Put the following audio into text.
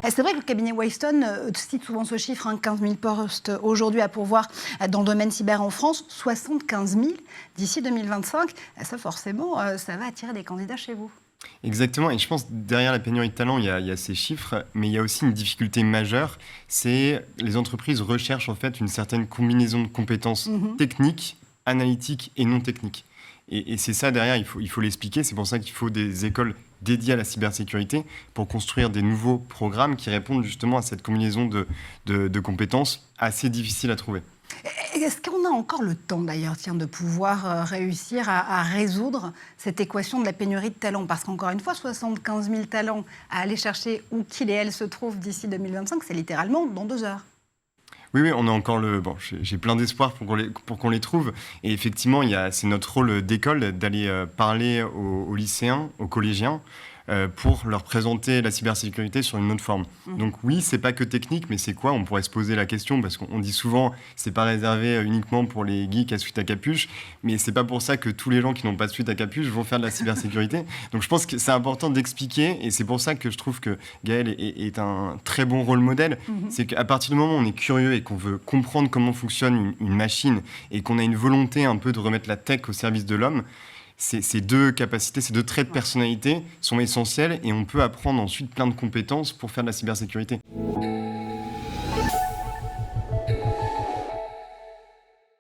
Et c'est vrai que le cabinet Wavestone cite souvent ce chiffre, 15 000 postes aujourd'hui à pourvoir dans le domaine cyber en France, 75 000 d'ici 2025. Ça, forcément, ça va attirer des candidats chez vous. Exactement, et je pense que derrière la pénurie de talent, il y a ces chiffres, mais il y a aussi une difficulté majeure, c'est les entreprises recherchent en fait une certaine combinaison de compétences techniques, analytiques et non techniques. Et c'est ça derrière, il faut l'expliquer, c'est pour ça qu'il faut des écoles dédiées à la cybersécurité pour construire des nouveaux programmes qui répondent justement à cette combinaison de compétences assez difficiles à trouver. Est-ce qu'on a encore le temps, d'ailleurs, de pouvoir réussir à résoudre cette équation de la pénurie de talents? Parce qu'encore une fois, 75 000 talents à aller chercher où qu'ils et elles se trouvent d'ici 2025, c'est littéralement dans 2 heures. Oui, on a encore j'ai plein d'espoir pour qu'on les trouve. Et effectivement, c'est notre rôle d'école d'aller parler aux lycéens, aux collégiens, pour leur présenter la cybersécurité sur une autre forme. Donc oui, c'est pas que technique, mais c'est quoi? On pourrait se poser la question, parce qu'on dit souvent, c'est pas réservé uniquement pour les geeks à suite à capuche, mais c'est pas pour ça que tous les gens qui n'ont pas de suite à capuche vont faire de la cybersécurité. Donc je pense que c'est important d'expliquer, et c'est pour ça que je trouve que Gaël est un très bon rôle modèle. C'est qu'à partir du moment où on est curieux et qu'on veut comprendre comment fonctionne une machine, et qu'on a une volonté un peu de remettre la tech au service de l'homme, ces deux capacités, ces deux traits de personnalité sont essentiels, et on peut apprendre ensuite plein de compétences pour faire de la cybersécurité.